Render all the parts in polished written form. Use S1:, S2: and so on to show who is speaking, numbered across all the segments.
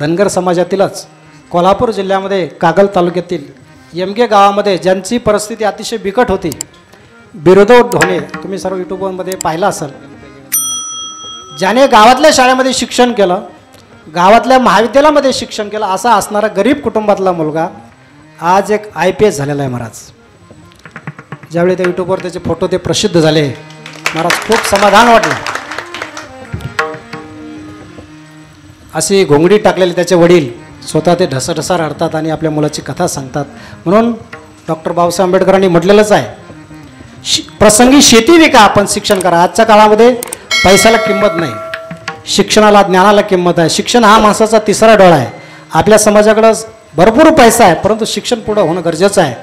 S1: धनगर समाजातीलच कोल्हापूर जिल्ह्यामध्ये कागल तालुक्यातील यमगे गावामध्ये ज्यांची परिस्थिती अतिशय बिकट होती, बिरोदो ढोणे, तुम्ही सर्व यूट्यूबमध्ये पाहिलं असेल, ज्याने गावातल्या शाळेमध्ये शिक्षण केलं, गावातल्या महाविद्यालयामध्ये शिक्षण केलं, असा असणारा गरीब कुटुंबातला मुलगा आज एक IPS झालेला आहे महाराज. ज्यावेळी त्या यूट्यूबवर त्याचे फोटो ते प्रसिद्ध झाले, महाराज खूप समाधान वाटलं. अशी घोंगडी टाकलेली त्याचे वडील स्वतः ते ढसढसा रडतात आणि आपल्या मुलाची कथा सांगतात. म्हणून डॉक्टर बाबासाहेब आंबेडकरांनी म्हटलेलंच आहे, प्रसंगी शेती विका पण शिक्षण करा. आजच्या काळामध्ये पैशाला किंमत नाही, शिक्षणाला, ज्ञानाला किंमत आहे. शिक्षण हा माणसाचा तिसरा डोळा आहे. आपल्या समाजाकडं भरपूर पैसा आहे, परंतु शिक्षण पुढं होणं गरजेचं आहे.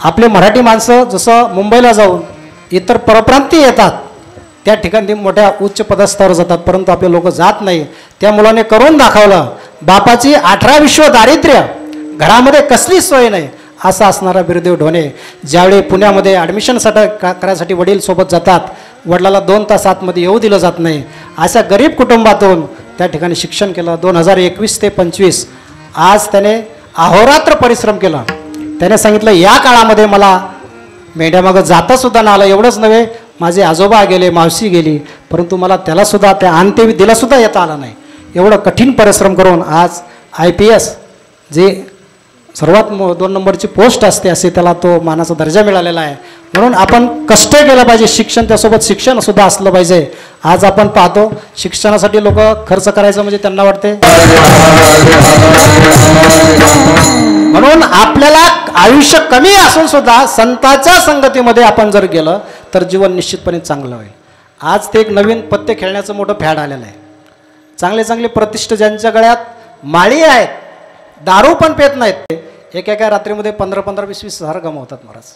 S1: आपले मराठी माणसं जसं मुंबईला जाऊन इतर परप्रांतीय येतात, त्या ठिकाणी मोठ्या उच्च पदस्थावर जातात, परंतु आपले लोक जात नाही. त्या मुलाने करून दाखवलं. बापाची 18 विश्व दारिद्र्य, घरामध्ये कसलीच सोय नाही, असा असणारा बिरदेव ढोणे ज्यावेळी पुण्यामध्ये ॲडमिशनसाठी करायसाठी वडील सोबत जातात, वडिलाला 2 तास आतमध्ये येऊ दिलं जात नाही. अशा गरीब कुटुंबातून त्या ठिकाणी शिक्षण केलं. 2021 ते 25 आज त्याने अहोरात्र परिश्रम केला. त्याने सांगितलं, या काळामध्ये मला मेंढ्यामागं जातासुद्धा ना आलं. एवढंच नव्हे, माझे आजोबा गेले, मावशी गेली, परंतु मला त्यालासुद्धा, त्या अंत्यविधीलासुद्धा येता आला नाही. एवढं कठीण परिश्रम करून आज IPS, जे सर्वात 2 नंबरची पोस्ट असते, असे त्याला तो मानाचा दर्जा मिळालेला आहे. म्हणून आपण कष्ट केलं पाहिजे. शिक्षण, त्यासोबत शिक्षणसुद्धा असलं पाहिजे. आज आपण पाहतो शिक्षणासाठी लोक खर्च करायचं म्हणजे त्यांना वाटते. म्हणून आपल्याला आयुष्य कमी असून सुद्धा संतांच्या संगतीमध्ये आपण जर गेलं तर जीवन निश्चितपणे चांगलं होईल. आज ते एक नवीन पत्ते खेळण्याचं मोठं फॅड आलेलं आहे. चांगले चांगले प्रतिष्ठ ज्यांच्या गळ्यात माळी आहेत, दारू पण पेत नाहीत, ते एका रात्रीमध्ये 15-20 हजार गमावतात महाराज.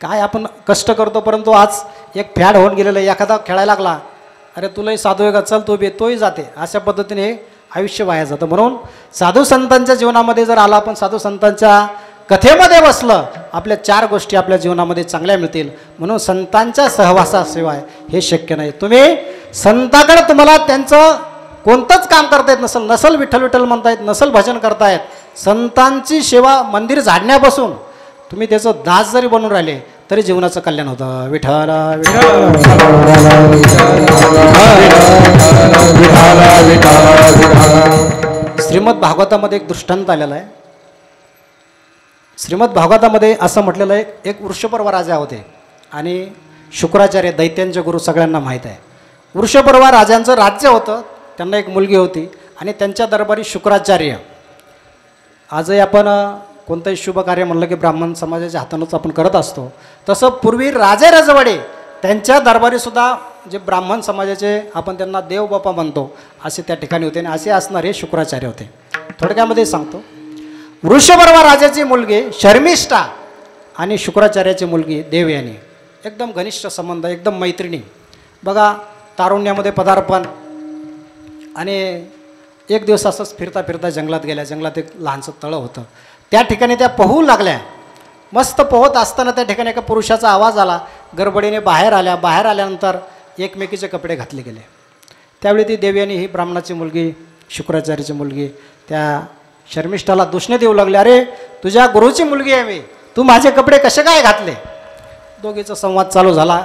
S1: काय आपण कष्ट करतो, परंतु आज एक फॅड होऊन गेलेलं आहे. एखादा खेळायला लागला, अरे तुलाही साधू आहे का, चल तू बी, तोही जाते. अशा पद्धतीने आयुष्य वाया जातं. म्हणून साधू संतांच्या जीवनामध्ये जर आला, आपण साधू संतांच्या कथेमध्ये बसलं, आपल्या 4 गोष्टी आपल्या जीवनामध्ये चांगल्या मिळतील. म्हणून संतांच्या सहवासाशिवाय हे शक्य नाही. तुम्ही संताकडे, तुम्हाला त्यांचं कोणतंच काम करता येत नसल विठ्ठल विठ्ठल म्हणता येत नसल, भजन करतायत, संतांची सेवा, मंदिर झाडण्यापासून तुम्ही त्याचं दास जरी बनून राहिले तरी जीवनाचं कल्याण होतं. विठ्ठल श्रीमद भागवतामध्ये एक दृष्टांत आलेला आहे. श्रीमद भागवतामध्ये असं म्हटलेलं आहे, एक वृषपर्वा राजा होते आणि शुक्राचार्य, दैत्यांचे गुरु सगळ्यांना माहीत आहे. वृषपर्वा राजांचं राज्य होतं. त्यांना एक मुलगी होती आणि त्यांच्या दरबारी शुक्राचार्य. आजही आपण कोणतंही शुभ कार्य म्हणलं की ब्राह्मण समाजाच्या हातानंच आपण करत असतो. तसं पूर्वी राजे राजवाडे त्यांच्या दरबारीसुद्धा जे ब्राह्मण समाजाचे, आपण त्यांना देव बापा म्हणतो, असे त्या ठिकाणी होते. आणि असे असणारे शुक्राचार्य होते. थोडक्यामध्ये सांगतो, वृषपर्वा राजाची मुलगी शर्मिष्ठा आणि शुक्राचार्याची मुलगी देवयानी, एकदम घनिष्ठ संबंध, एकदम मैत्रिणी. बघा, तारुण्यामध्ये पदार्पण. आणि एक दिवस असंच फिरता फिरता जंगलात गेल्या. जंगलात एक लहानसं तळं होतं. त्या ठिकाणी त्या पोहू लागल्या. मस्त पोहत असताना त्या ठिकाणी एका पुरुषाचा आवाज आला. गडबडीने बाहेर आल्या. बाहेर आल्यानंतर एकमेकीचे कपडे घातले गेले. त्यावेळी ती देवयानी, ही ब्राह्मणाची मुलगी, शुक्राचार्याची मुलगी, त्या शर्मिष्ठाला दूषणे देऊ लागले. अरे, तुझ्या गुरुची मुलगी आहे मी, तू माझे कपडे कसे काय घातले? दोघीचा संवाद चालू झाला.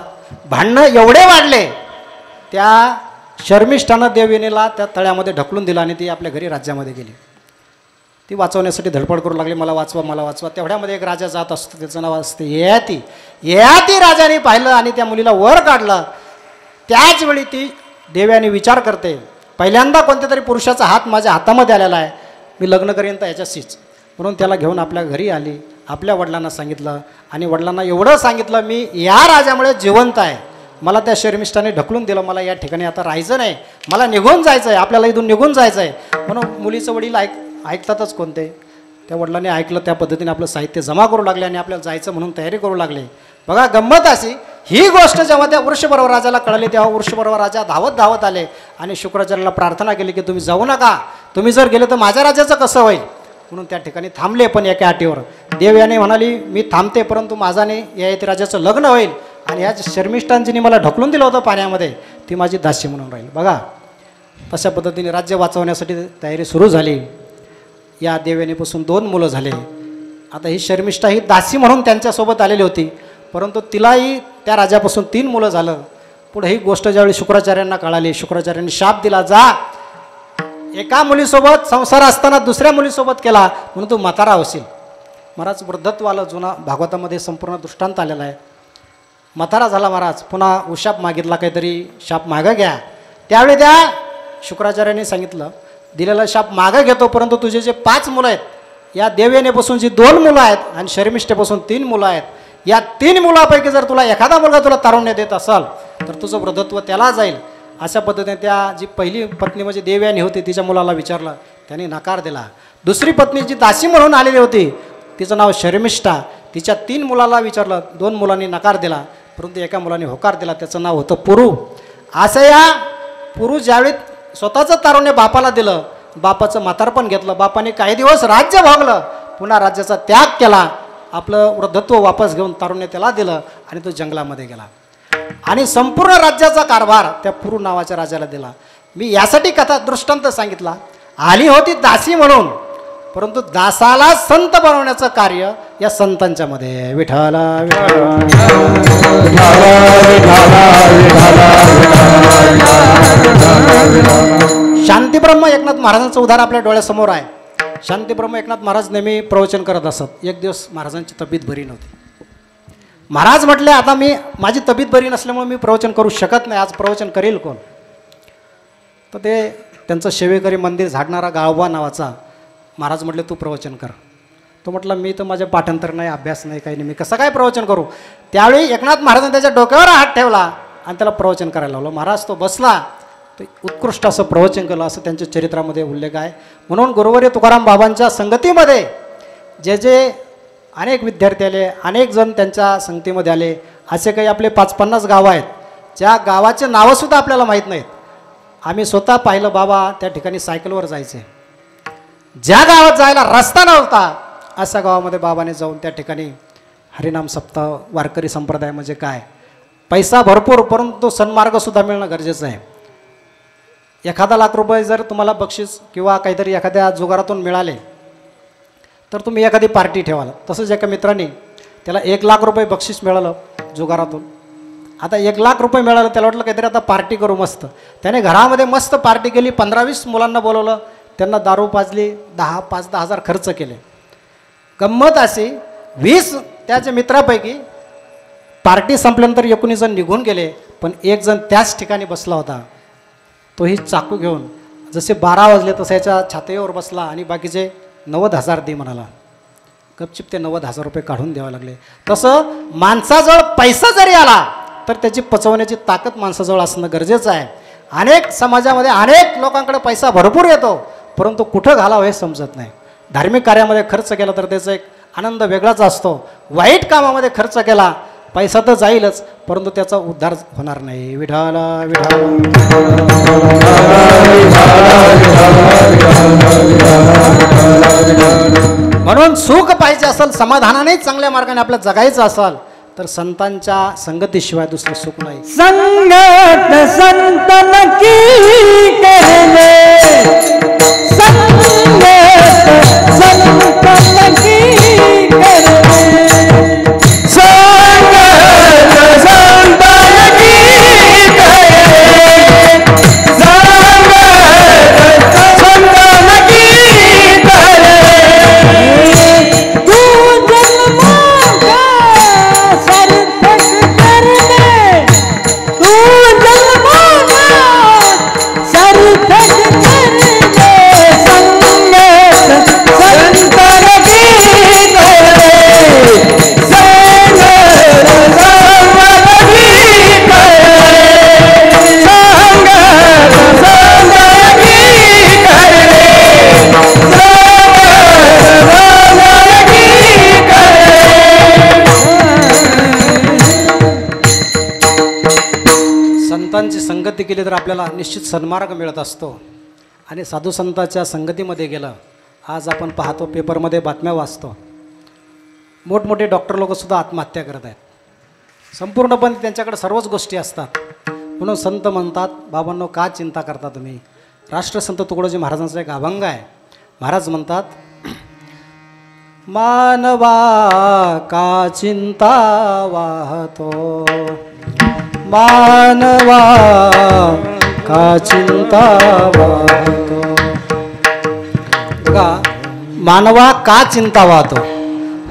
S1: भांडणं एवढे वाढले, त्या शर्मिष्ठानं देवयानीला त्या तळ्यामध्ये ढकलून दिला आणि ती आपल्या घरी राज्यामध्ये गेली. ती वाचवण्यासाठी धडपड करू लागली, मला वाचवा, मला वाचवा. तेवढ्यामध्ये एक राजा जात असतो, त्याचं नाव असते ययाती. ययाती राजाने पाहिलं आणि त्या मुलीला वर काढलं. त्याचवेळी ती देवयानी विचार करते, पहिल्यांदा कोणत्या तरी पुरुषाचा हात माझ्या हातामध्ये आलेला आहे, मी लग्न करेन तर याच्याशीच. म्हणून त्याला घेऊन आपल्या घरी आली. आपल्या वडिलांना सांगितलं आणि वडिलांना एवढं सांगितलं, मी या राजामुळे जिवंत आहे, मला त्या शर्मिष्ठाने ढकलून दिलं, मला या ठिकाणी आता राहायचं नाही, मला निघून जायचं आहे, आपल्याला इथून निघून जायचं आहे. म्हणून मुलीचं वडील ऐकतातच कोणते. त्या वडिलांनी ऐकलं, त्या पद्धतीने आपलं साहित्य जमा करू लागले आणि आपल्याला जायचं म्हणून तयारी करू लागले. बघा, गंमत अशी, ही गोष्ट जेव्हा त्या वृषपर्वा राजाला कळली, तेव्हा वृषपर्वा राजा धावत आले आणि शुक्राचार्याला प्रार्थना केली की तुम्ही जाऊ नका, तुम्ही जर गेले तर माझ्या राज्याचं कसं होईल. म्हणून त्या ठिकाणी थांबले. पण एका अटीवर, देवयानी म्हणाली, मी थांबते परंतु माझा नाही ययाती राजाचं लग्न होईल आणि ह्या शर्मिष्ठांजीने मला ढकलून दिलं होतं पाण्यामध्ये, ती माझी दासी म्हणून राहील. बघा, तशा पद्धतीने राज्य वाचवण्यासाठी तयारी सुरू झाली. या देवयानीपासून 2 मुलं झाले. आता ही शर्मिष्ठा ही दासी म्हणून त्यांच्यासोबत आलेली होती, परंतु तिलाही त्या राजापासून 3 मुलं झालं. पुढे ही गोष्ट ज्यावेळी शुक्राचार्यांना कळाली, शुक्राचार्यांनी शाप दिला, जा एका मुलीसोबत संसार असताना दुसऱ्या मुलीसोबत केला म्हणून तू म्हातारा होशील. महाराज वृद्धत्व आलं, जुना भागवतामध्ये संपूर्ण दृष्टांत आलेला आहे. म्हातारा झाला महाराज, पुन्हा उशाप मागितला, काहीतरी शाप मागं घ्या. त्यावेळी त्या शुक्राचार्यांनी सांगितलं, दिलेला शाप मागं घेतो, परंतु तुझे जे 5 मुलं आहेत, या देवयानीपासून जी 2 मुलं आहेत आणि शर्मिष्ठेपासून 3 मुलं आहेत, या 3 मुलापैकी जर तुला एखादा मुलगा तुला तारुण्य देत असाल तर तुझं वृद्धत्व त्याला जाईल. अशा पद्धतीने त्या जी पहिली पत्नी म्हणजे देवयानी होती तिच्या मुलाला विचारलं, त्याने नकार दिला. दुसरी पत्नी जी दासी म्हणून आलेली होती तिचं नाव शर्मिष्ठा, तिच्या 3 मुलाला विचारलं, 2 मुलांनी नकार दिला, परंतु एका मुलाने होकार दिला, त्याचं नाव होतं पुरू. असं या पुरू ज्यावेळी स्वतःचं तारुण्य बापाला दिलं, बापाचं म्हातारपण घेतलं, बापाने काही दिवस राज्य भोगलं, पुन्हा राज्याचा त्याग केला, आपलं वृद्धत्व वापस घेऊन तारुण्य त्याला दिलं आणि तो जंगलामध्ये गेला आणि संपूर्ण राज्याचा कारभार त्या पुरू नावाच्या राजाला दिला. मी यासाठी कथा दृष्टांत सांगितला, आली होती दासी म्हणून, परंतु दासाला संत बनवण्याचं कार्य या संतांच्या मध्ये आहे. विठाला शांतीब्रह्म एकनाथ महाराजांचं उदाहरण आपल्या डोळ्यासमोर आहे. शांतीब्रह्म एकनाथ महाराज नेहमी प्रवचन करत असत. एक दिवस महाराजांची तब्येत बरी नव्हती. महाराज म्हटले, आता माझी तब्येत बरी नसल्यामुळे मी प्रवचन करू शकत नाही, आज प्रवचन करेल कोण? तर ते त्यांचं सेवेकरी मंदिर झाडणारा गावबा नावाचा महाराज म्हटले, तू प्रवचन कर. तो म्हटला, मी तर माझ्या पाठांतर नाही, अभ्यास नाही, काही नाही, मी कसं काय प्रवचन करू? त्यावेळी एकनाथ महाराजांनी त्याच्या डोक्यावर हात ठेवला आणि त्याला प्रवचन करायला लावलं. महाराज तो बसला, ते उत्कृष्ट असं प्रवचन केलं, असं त्यांच्या चरित्रामध्ये उल्लेख आहे. म्हणून गुरुवर्य तुकाराम बाबांच्या संगतीमध्ये जे जे अनेक विद्यार्थी आले, अनेक जण त्यांच्या संगतीमध्ये आले, असे काही आपले 5-50 गावं आहेत, ज्या गावाचे नावंसुद्धा आपल्याला माहीत नाहीत. आम्ही स्वतः पाहिलं, बाबा त्या ठिकाणी सायकलवर जायचे. ज्या गावात जायला रस्ता नव्हता अशा गावामध्ये बाबाने जाऊन त्या ठिकाणी हरिनाम सप्ताह, वारकरी संप्रदाय म्हणजे काय, पैसा भरपूर, परंतु सन्मार्गसुद्धा मिळणं गरजेचं आहे. एखादा लाख रुपये जर तुम्हाला बक्षीस किंवा काहीतरी एखाद्या जुगारातून मिळाले तर तुम्ही एखादी पार्टी ठेवाल. तसंच एका मित्राने त्याला 1 लाख रुपये बक्षीस मिळालं जुगारातून. आता 1 लाख रुपये मिळालं, त्याला वाटलं काहीतरी आता पार्टी करू मस्त. त्याने घरामध्ये मस्त पार्टी केली, 15-20 मुलांना बोलवलं, त्यांना दारू पाजली, 5-10 हजार खर्च केले. गंमत अशी, 20 त्याच्या मित्रापैकी पार्टी संपल्यानंतर 19 जण निघून गेले, पण 1 जण त्याच ठिकाणी बसला होता. तोही चाकू घेऊन जसे 12 वाजले तसं याच्या छातीवर बसला आणि बाकीचे 90,000 दे म्हणाला. गपचिप ते 90,000 रुपये काढून द्यावे लागले. तसं माणसाजवळ पैसा जरी आला तर त्याची पचवण्याची ताकद माणसाजवळ असणं गरजेचं आहे. अनेक समाजामध्ये अनेक लोकांकडे पैसा भरपूर येतो, परंतु कुठं घालावं हे समजत नाही. धार्मिक कार्यामध्ये खर्च केला तर त्याचा एक आनंद वेगळाच असतो. वाईट कामामध्ये खर्च केला, पैसा तर जाईलच, परंतु त्याचा उद्धार होणार नाही. विठाला विठाला म्हणून सुख पाहिजे असेल, समाधानाने चांगल्या मार्गाने आपल्या जगायचं असेल तर संतांच्या संगतीशिवाय दुसरं सुख नाही.
S2: संगत संतन की करले, संगत संतन की करले, संगत संतन की करले, संगत संतन की करले, तू जन्मों का सार्थक करने, तू जन्मों का सार्थक करने, संगत संतन की करले, संगत संतन की करले, संगत संतन की करले.
S1: संतांची संगती केली तर आपल्याला निश्चित सन्मार्ग मिळत असतो. आणि साधू संतांच्या संगतीमध्ये गेलं, आज आपण पाहतो पेपरमध्ये बातम्या वाचतो, मोठमोठे डॉक्टर लोकसुद्धा आत्महत्या करत आहेत. संपूर्णपणे त्यांच्याकडे सर्वच गोष्टी असतात. म्हणून संत म्हणतात, बाबांनो का चिंता करता तुम्ही, राष्ट्रसंत तुकडोजी महाराजांचा एक अभंग आहे. महाराज म्हणतात, मानवा का चिंता वाहतो, मानवा का चिंता वाहतो. बघा, मानवा का चिंता वाहतो,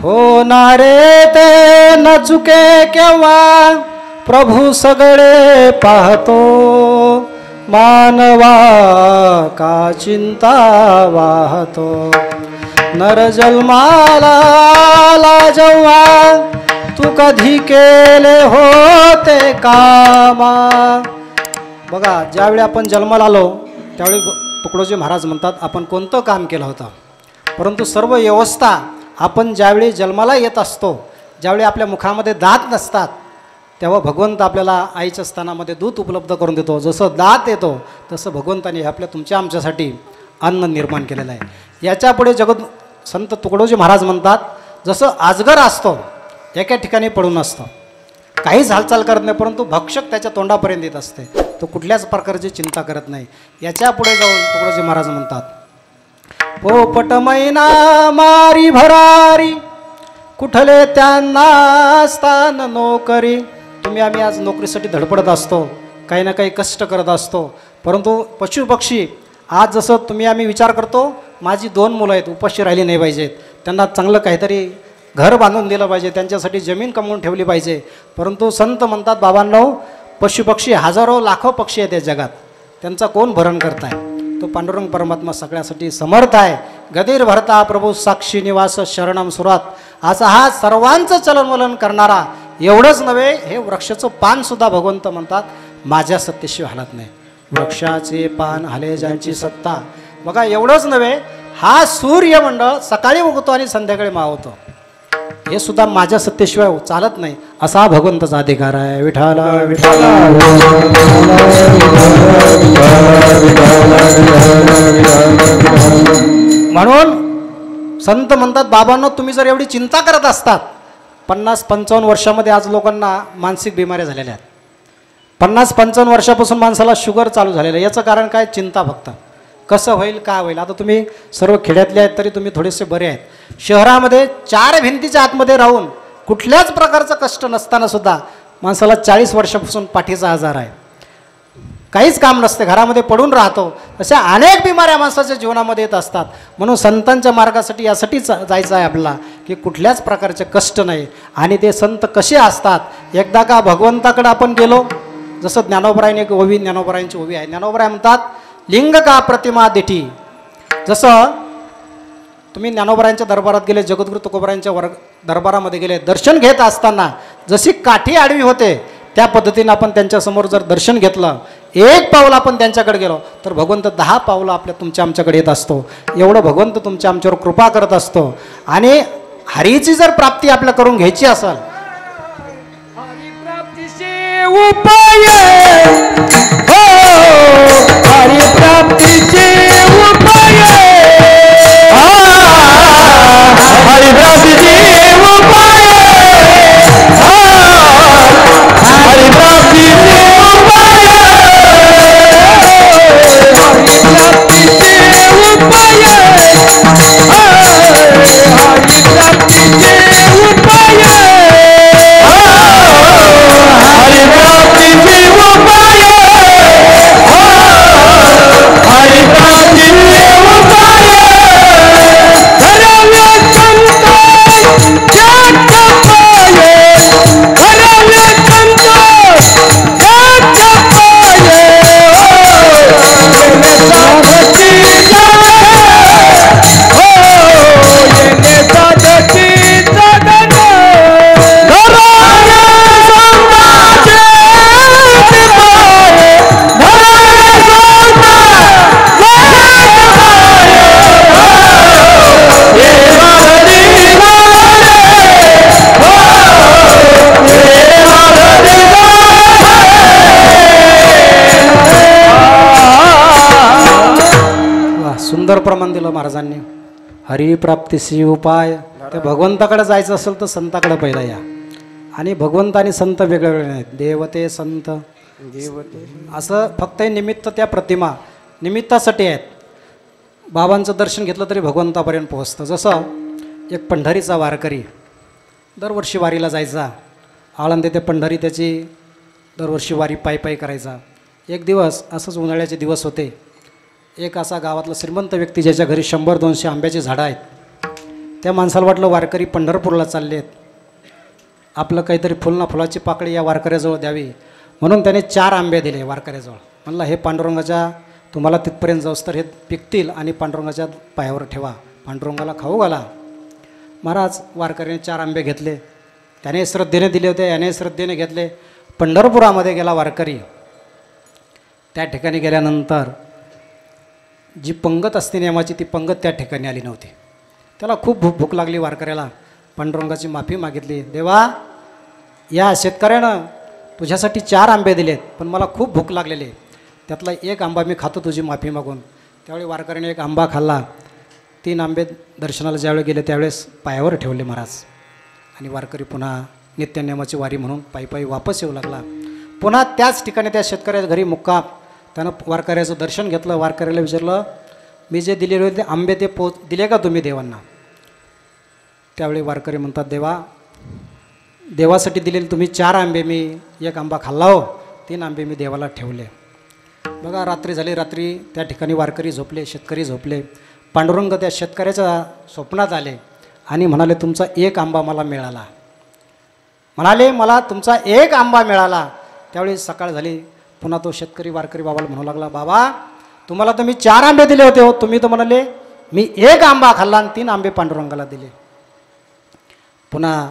S1: होणारे ते न चुके केव्हा, प्रभू सगळे पाहतो. मानवा का चिंता वाहतो, नर जन्माला आला जेव्हा, तू कधी केले होते कामा. बघा, ज्यावेळी आपण जन्माला आलो त्यावेळी तुकडोजी महाराज म्हणतात आपण कोणतं काम केलं होतं, परंतु सर्व व्यवस्था आपण ज्यावेळी जन्माला येत असतो, ज्यावेळी आपल्या मुखामध्ये दात नसतात, तेव्हा भगवंत आपल्याला आईच्या स्थानामध्ये दूध उपलब्ध करून देतो. जसं दात येतो तसं भगवंताने आपल्या तुमच्या आमच्यासाठी अन्न निर्माण केलेलं आहे. याच्यापुढे जगत संत तुकडोजी महाराज म्हणतात, जसं आजगर असतो एका ठिकाणी पडून असतो, काहीच हालचाल करत नाही, परंतु भक्षक त्याच्या तोंडापर्यंत येत असते, तो कुठल्याच प्रकारची चिंता करत नाही. याच्या पुढे जाऊन तुकडोजी महाराज म्हणतात, पोपट मैना मारी भरारी, कुठले त्यांना स्थान नोकरी. तुम्ही आम्ही आज नोकरीसाठी धडपडत असतो, काही ना काही कष्ट करत असतो, परंतु पशुपक्षी आज जसं तुम्ही आम्ही विचार करतो, माझी 2 मुलं आहेत, उपाशी राहिली नाही पाहिजेत, त्यांना चांगलं काहीतरी घर बांधून दिलं पाहिजे, त्यांच्यासाठी जमीन कमवून ठेवली पाहिजे. परंतु संत म्हणतात, बाबांनो, पशुपक्षी हजारो लाखो पक्षी आहेत या जगात, त्यांचा कोण भरण करताय? तो पांडुरंग परमात्मा सगळ्यासाठी समर्थ आहे. गदीर भरता प्रभू साक्षी निवास शरणम सुरात. असा हा सर्वांचं चलनवलन करणारा, एवढंच नव्हे, हे वृक्षाचं पानसुद्धा भगवंत म्हणतात माझ्या सत्तेशिवाय हालत नाही. वृक्षाचे पान हाले ज्यांची सत्ता. बघा, एवढंच नव्हे, हा सूर्यमंडळ सकाळी उगवतो आणि संध्याकाळी मावतो, हे सुद्धा माझ्या सत्तेशिवाय चालत नाही, असा हा भगवंताचा अधिकार आहे. विठाला विठाला. म्हणून संत म्हणतात, बाबांनो, तुम्ही जर एवढी चिंता करत असतात, 50-55 वर्षामध्ये आज लोकांना मानसिक बिमाऱ्या झालेल्या आहेत. 50-55 वर्षापासून माणसाला शुगर चालू झालेलं आहे. याचं कारण काय? चिंता फक्त. कसं होईल, काय होईल. आता तुम्ही सर्व खेड्यातले आहेत तरी तुम्ही थोडेसे बरे आहेत. शहरामध्ये 4 भिंतीच्या आतमध्ये राहून कुठल्याच प्रकारचं कष्ट नसताना सुद्धा माणसाला 40 वर्षापासून पाठीचा आजार आहे, काहीच काम नसते, घरामध्ये पडून राहतो. अशा अनेक बिमाऱ्या माणसाच्या जीवनामध्ये येत असतात. म्हणून संतांच्या मार्गासाठी यासाठी जायचं आहे आपल्याला, की कुठल्याच प्रकारचे कष्ट नाही. आणि ते संत कसे असतात, एकदा का भगवंताकडे आपण गेलो, जसं ज्ञानोबरायने एक ओवी, ज्ञानोबरायांची ओवी आहे. ज्ञानोबराय म्हणतात, लिंग का प्रतिमा दिठी. जसं तुम्ही ज्ञानोबरायांच्या दरबारात गेले, जगद्गुरु तुकोबरायांच्या दरबारामध्ये गेले, दर्शन घेत असताना जशी काठी आडवी होते त्या पद्धतीने आपण त्यांच्यासमोर जर दर्शन घेतलं, 1 पाऊल आपण त्यांच्याकडे गेलो, तर भगवंत 10 पावलं तुमच्या आमच्याकडे येत असतो. एवढं भगवंत तुमच्या आमच्यावर कृपा करत असतो. आणि हरीची जर प्राप्ती आपल्या करून घ्यायची असेल,
S2: हरिप्राप्तीचे उपाय, हो हरिप्राप्तीचे उपाय, हरिप्राप्तीचे उपाय, हरिप्राप्तीचे उपाय, हरिप्राप्तीचे उपाय, हरिप्राप्तीचे उपाय, हरिप्राप्तीचे उपाय, हरिप्राप्तीचे उपाय, धरले संत जात पाये, धरले संत जात पाये, येणे साधकी जगन, हो येणे साधकी जगन, धरले संताचे पाये, धरले संत
S1: सुंदर प्रमाण दिलं महाराजांनी. हरिप्राप्तीशी उपाय. ते भगवंताकडे जायचं असेल तर संताकडे पहिला या. आणि भगवंत आणि संत वेगळे वेगळे नाहीत. देवते संत असं फक्त हे निमित्त त्या प्रतिमा. निमित्तासाठी आहेत. बाबांचं दर्शन घेतलं तरी भगवंतापर्यंत पोहोचतं. जसं एक पंढरीचा वारकरी दरवर्षी वारीला जायचा, आळंदी ते पंढरी त्याची दरवर्षी वारी पायी पायी करायचा. एक दिवस असंच उन्हाळ्याचे दिवस होते. एक असा गावातला श्रीमंत व्यक्ती ज्याच्या घरी 100-200 आंब्याची झाडं आहेत, त्या माणसाला वाटलं वारकरी पंढरपूरला चालले आहेत, आपलं काहीतरी फुलाची पाकळी या वारकऱ्याजवळ द्यावी, म्हणून त्याने 4 आंबे दिले वारकऱ्याजवळ. म्हणलं हे पांडुरंगाच्या तुम्हाला तिथपर्यंत जाऊस तर हे पिकतील आणि पांडुरंगाच्या पायावर ठेवा, पांडुरंगाला खाऊ घाला. महाराज वारकऱ्याने 4 आंबे घेतले, त्याने श्रद्धेने दिले होते, याने श्रद्धेने घेतले. पंढरपुरामध्ये गेला वारकरी. त्या ठिकाणी गेल्यानंतर जी पंगत असते नियमाची ती पंगत त्या ठिकाणी आली नव्हती. त्याला खूप भूक लागली. वारकऱ्याला पांडुरंगाची माफी मागितली. देवा, या शेतकऱ्यानं तुझ्यासाठी 4 आंबे दिलेत, पण मला खूप भूक लागलेली, त्यातला 1 आंबा मी खातो तुझी माफी मागून. त्यावेळी वारकऱ्याने 1 आंबा खाल्ला. 3 आंबे दर्शनाला ज्यावेळी गेले त्यावेळेस पायावर ठेवले महाराज. आणि वारकरी पुन्हा नित्यनियमाची वारी म्हणून पायी पायी वापस येऊ लागला. पुन्हा त्याच ठिकाणी त्या शेतकऱ्याच्या घरी मुक्काम. त्यानं वारकऱ्याचं दर्शन घेतलं. वारकऱ्याला विचारलं, मी जे दिलेले होते आंबे ते दिले का तुम्ही देवांना? त्यावेळी वारकरी म्हणतात, देवासाठी दिलेले तुम्ही 4 आंबे, मी 1 आंबा खाल्ला हो, 3 आंबे मी देवाला ठेवले. बघा, रात्री झाली. रात्री त्या ठिकाणी वारकरी झोपले, शेतकरी झोपले. पांडुरंग त्या शेतकऱ्याच्या स्वप्नात आले आणि म्हणाले, तुमचा 1 आंबा मला मिळाला. म्हणाले, मला तुमचा 1 आंबा मिळाला. त्यावेळी सकाळ झाली. पुन्हा तो शेतकरी वारकरी बाबाला म्हणू लागला, बाबा, तुम्हाला तर मी 4 आंबे दिले होते हो, तुम्ही तर म्हणाले मी 1 आंबा खाल्ला आणि 3 आंबे पांडुरंगाला दिले. पुन्हा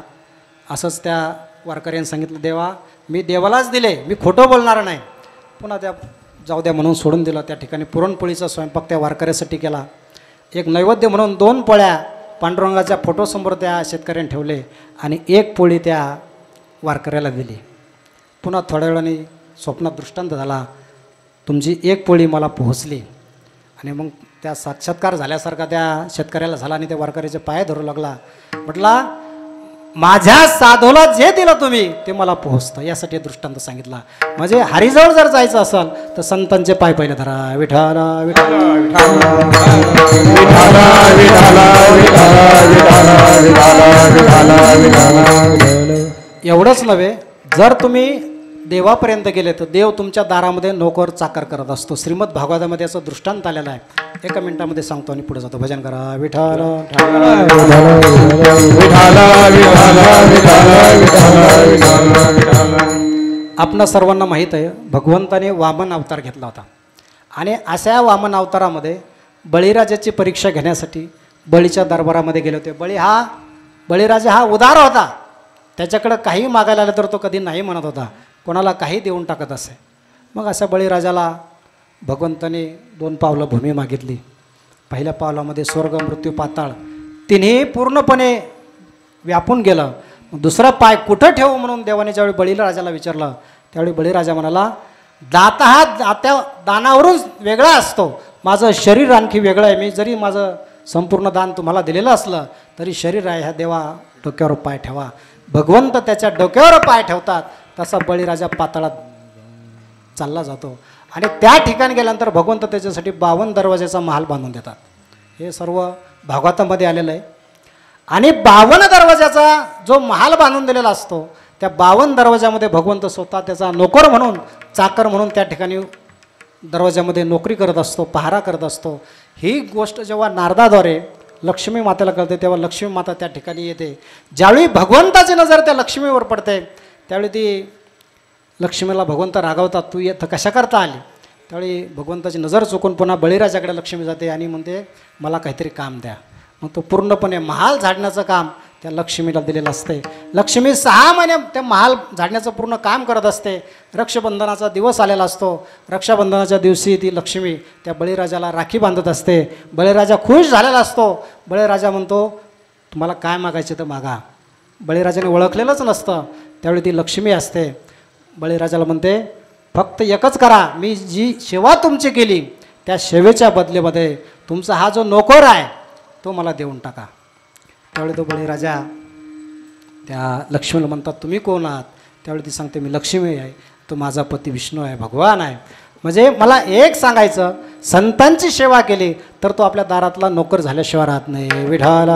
S1: असंच त्या वारकऱ्याने सांगितलं, देवा, मी देवालाच दिले, मी खोटं बोलणार नाही. पुन्हा त्या जाऊ द्या म्हणून सोडून दिलं. त्या ठिकाणी पुरणपोळीचा स्वयंपाक त्या वारकऱ्यासाठी केला. एक नैवेद्य म्हणून 2 पोळ्या पांडुरंगाच्या फोटोसमोर त्या शेतकऱ्याने ठेवले आणि 1 पोळी त्या वारकऱ्याला दिली. पुन्हा थोड्या वेळाने स्वप्नात दृष्टांत झाला, तुमची 1 पोळी मला पोहोचली. आणि मग त्या साक्षात्कार झाल्यासारखा त्या शेतकऱ्याला झाला आणि त्या वारकऱ्याचे पाय धरू लागला. म्हटला, माझ्या साधूला जे दिलं तुम्ही ते मला पोहोचतं. यासाठी दृष्टांत सांगितला. म्हणजे हरिजवळ जर जायचं असेल तर संतांचे पाय पहिले धरा. विठ्ठल एवढंच नव्हे, जर तुम्ही देवापर्यंत गेले तर देव तुमच्या दारामध्ये नोकर चाकर करत असतो. श्रीमद भागवतामध्ये असं दृष्टांत आलेला आहे. 1 मिनिटामध्ये सांगतो आणि पुढे जातो. भजन करा. विठ्ठल आपणा सर्वांना माहीत आहे, भगवंताने वामन अवतार घेतला होता. आणि अशा वामन अवतारामध्ये बळीराजाची परीक्षा घेण्यासाठी बळीच्या दरबारामध्ये गेले होते. बळीराजा हा उदार होता. त्याच्याकडं काही मागायला आलं तर तो कधी नाही म्हणत होता. कोणाला काही देऊन टाकत असे. मग अशा बळीराजाला भगवंताने 2 पावलं भूमी मागितली. पहिल्या पावलामध्ये स्वर्ग, मृत्यू, पाताळ तिन्ही पूर्णपणे व्यापून गेलं. दुसरा पाय कुठं ठेवू म्हणून देवाने ज्यावेळी बळीराजाला विचारलं त्यावेळी बळीराजा म्हणाला, दाता हा त्या दानावरून वेगळा असतो, माझं शरीर आणखी वेगळं आहे. मी जरी माझं संपूर्ण दान तुम्हाला दिलेलं असलं तरी शरीर आहे, ह्या देवा डोक्यावर पाय ठेवा. भगवंत त्याच्या डोक्यावर पाय ठेवतात. तसा बळीराजा पाताळात चालला जातो. आणि त्या ठिकाणी गेल्यानंतर भगवंत त्याच्यासाठी 52 दरवाजाचा महाल बांधून देतात. हे सर्व भागवतामध्ये आलेलं आहे. आणि 52 दरवाजाचा जो महाल बांधून दिलेला असतो त्या 52 दरवाजामध्ये भगवंत स्वतः त्याचा नोकर म्हणून, चाकर म्हणून त्या ठिकाणी दरवाजामध्ये नोकरी करत असतो, पहारा करत असतो. ही गोष्ट जेव्हा नारदाद्वारे लक्ष्मी मातेला कळते तेव्हा लक्ष्मी माता त्या ठिकाणी येते. ज्यावेळी भगवंताची नजर त्या लक्ष्मीवर पडते त्यावेळी ती लक्ष्मीला भगवंत रागवतात, तू येतं कशा करता आली. त्यावेळी भगवंताची नजर चुकून पुन्हा बळीराजाकडे लक्ष्मी जाते आणि म्हणते मला काहीतरी काम द्या. मग तो पूर्णपणे महाल झाडण्याचं काम त्या लक्ष्मीला दिलेलं असते. लक्ष्मी 6 महिने त्या महाल झाडण्याचं पूर्ण काम करत असते. रक्षाबंधनाचा दिवस आलेला असतो. रक्षाबंधनाच्या दिवशी ती लक्ष्मी त्या बळीराजाला राखी बांधत असते. बळीराजा खुश झालेला असतो. बळीराजा म्हणतो तुम्हाला काय मागायचे तर मागा. बळीराजाने ओळखलेलंच नसतं. त्यावेळी ती लक्ष्मी असते. बळीराजाला म्हणते फक्त एकच करा, मी जी सेवा तुमची केली त्या सेवेच्या बदलेमध्ये तुमचा हा जो नोकर आहे तो मला देऊन टाका. त्यावेळी तो बळीराजा त्या लक्ष्मीला म्हणतात तुम्ही कोण आहात. त्यावेळी ती सांगते मी लक्ष्मी आहे, तो माझा पती विष्णू आहे, भगवान आहे. म्हणजे मला एक सांगायचं, संतांची सेवा केली तर तो आपल्या दारातला नोकर झाल्याशिवाय राहत नाही. विठाला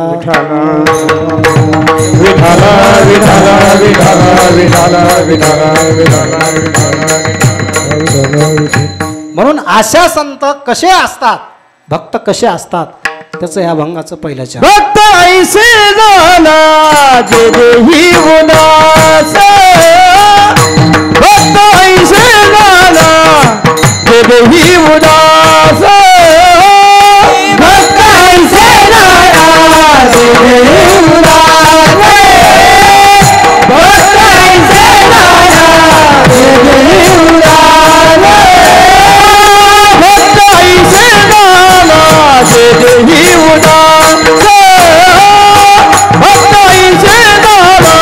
S1: म्हणून अशा संत कसे असतात, भक्त कसे असतात, त्याचं या भंगाचं पहिल्याच्या.
S2: भक्त ऐसे झाला जे देही उदास, भक्त ऐसे झाला जे देही उदास, भक्त ऐसे झाला जे देही उदास, भक्त ऐसे झाला जे देही उदास, भक्त ऐसे झाला जे देही उदास, भक्त ऐसे झाला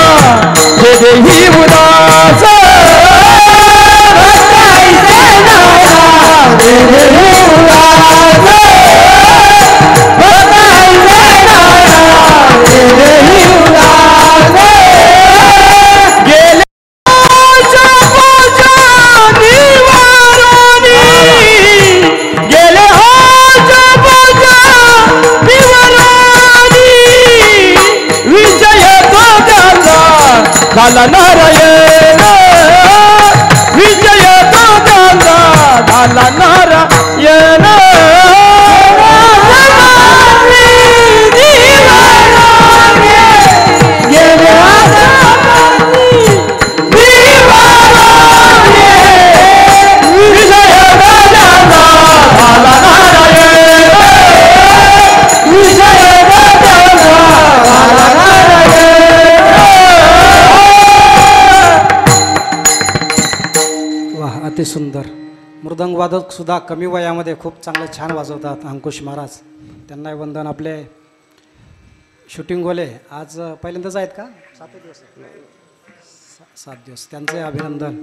S2: जे देही उदास, भक्त ऐसे झाला जे देही उदास, भक्त ऐसे झाला जे देही उदास, गेले गेले विजय तो त्यांचा झाला नारायण, विजय तो त्यांचा झाला नारायण, गेले विजय तो त्यांचा झाला नारायण, विजय तो त्यांचा झाला
S1: वाह, अतिसुंदर. मृदंगवादक सुद्धा कमी वयामध्ये खूप चांगलं छान वाजवतात अंकुश महाराज. त्यांना वंदन. आपले शूटिंगवाले आज पहिल्यांदाच आहेत का? 7 दिवस 7 दिवस. त्यांचे अभिनंदन.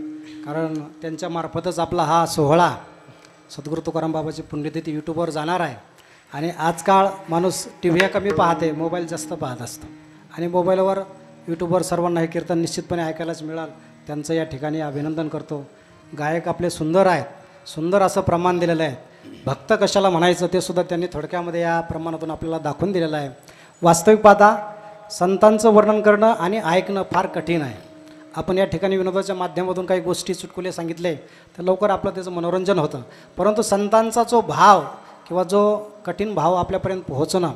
S1: कारण त्यांच्यामार्फतच आपला हा सोहळा सद्गुरू तुकाराम बाबाची पुण्यतिथी यूट्यूबवर जाणार आहे. आणि आजकाल माणूस टी व्ही कमी पाहते, मोबाईल जास्त पाहत असतो. आणि मोबाईलवर यूट्यूबवर सर्वांना हे कीर्तन निश्चितपणे ऐकायलाच मिळाल. त्यांचं या ठिकाणी अभिनंदन करतो. गायक आपले सुंदर आहेत, सुंदर असं प्रमाण दिलेलं आहे. भक्त कशाला म्हणायचं ते सुद्धा त्यांनी थोडक्यामध्ये या प्रमाणातून आपल्याला दाखवून दिलेलं आहे. वास्तविक पाहता संतांचं वर्णन करणं आणि ऐकणं फार कठीण आहे. आपण या ठिकाणी विनोदाच्या माध्यमातून काही गोष्टी चुटकुले सांगितले तर लवकर आपलं त्याचं मनोरंजन होतं. परंतु संतांचा जो भाव किंवा जो कठीण भाव आपल्यापर्यंत पोहोचणं